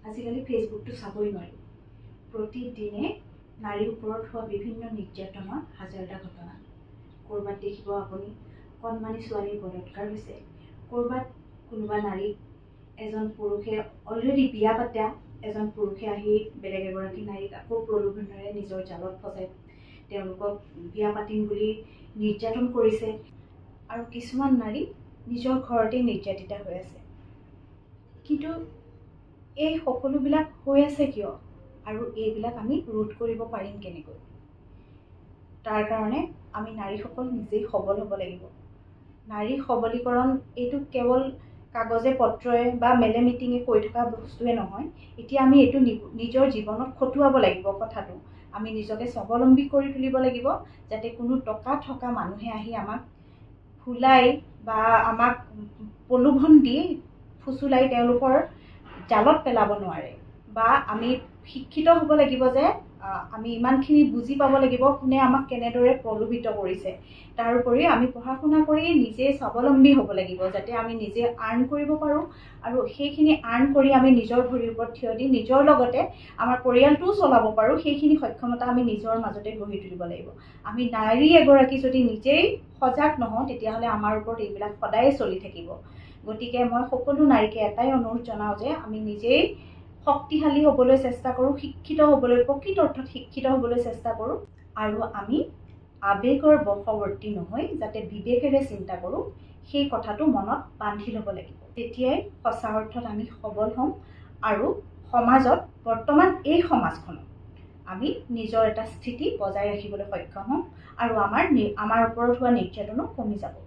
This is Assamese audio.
আজিকালি ফেচবুকটো চাবই নোৱাৰি। প্ৰতিদিনে নাৰীৰ ওপৰত হোৱা বিভিন্ন নিৰ্যাতনৰ হাজাৰটা ঘটনা। ক'ৰবাত দেখিব আপুনি কণমানি ছোৱালীৰ বলাৎকাৰ হৈছে, ক'ৰবাত কোনোবা নাৰীক এজন পুৰুষে অলৰেডি বিয়া পাতা এজন পুৰুষে আহি বেলেগ এগৰাকী নাৰীক আকৌ প্ৰলোভনেৰে নিজৰ জালত ফচাই তেওঁলোকক বিয়া পাতিম বুলি নিৰ্যাতন কৰিছে। আৰু কিছুমান নাৰী নিজৰ ঘৰতেই নিৰ্যাতিতা হৈ আছে। কিন্তু এই সকলোবিলাক হৈ আছে কিয়, আৰু এইবিলাক আমি ৰোধ কৰিব পাৰিম কেনেকৈ? তাৰ কাৰণে আমি নাৰীসকল নিজেই সবল হ'ব লাগিব। নাৰী সবলীকৰণ এইটো কেৱল কাগজে পত্ৰই বা মেলে মিটিঙে কৈ থকা বস্তুৱে নহয়। এতিয়া আমি এইটো নিজৰ জীৱনত খটুৱাব লাগিব। কথাটো আমি নিজকে স্বাৱলম্বী কৰি তুলিব লাগিব, যাতে কোনো টকা থকা মানুহে আহি আমাক ফুলাই বা আমাক প্ৰলোভন দি ফুচুলাই তেওঁলোকৰ জালত পেলাব নোৱাৰে। বা আমি শিক্ষিত হ'ব লাগিব যে আমি ইমানখিনি বুজি পাব লাগিব কোনে আমাক কেনেদৰে প্ৰলোভিত কৰিছে। তাৰোপৰি আমি পঢ়া শুনা কৰি নিজে স্বাৱলম্বী হ'ব লাগিব, যাতে আমি নিজে আৰ্ণ কৰিব পাৰোঁ। আৰু সেইখিনি আৰ্ণ কৰি আমি নিজৰ ভৰিৰ ওপৰত থিয় দি নিজৰ লগতে আমাৰ পৰিয়ালটোও চলাব পাৰোঁ। সেইখিনি সক্ষমতা আমি নিজৰ মাজতে গঢ়ি তুলিব লাগিব। আমি নাৰী এগৰাকী যদি নিজেই সজাগ নহওঁ, তেতিয়াহ'লে আমাৰ ওপৰত এইবিলাক সদায়ে চলি থাকিব। গতিকে মই সকলো নাৰীকে এটাই অনুৰোধ জনাওঁ যে আমি নিজেই শক্তিশালী হ'বলৈ চেষ্টা কৰোঁ, শিক্ষিত হ'বলৈ, প্ৰকৃত অৰ্থত শিক্ষিত হ'বলৈ চেষ্টা কৰোঁ। আৰু আমি আৱেগৰ বশৱৰ্তী নহৈ যাতে বিবেকেৰে চিন্তা কৰোঁ, সেই কথাটো মনত বান্ধি ল'ব লাগিব। তেতিয়াই সঁচা অৰ্থত আমি সবল হ'ম আৰু সমাজত, বৰ্তমান এই সমাজখনত আমি নিজৰ এটা স্থিতি বজাই ৰাখিবলৈ সক্ষম হ'ম আৰু আমাৰ ওপৰত হোৱা নিৰ্যাতনো কমি যাব।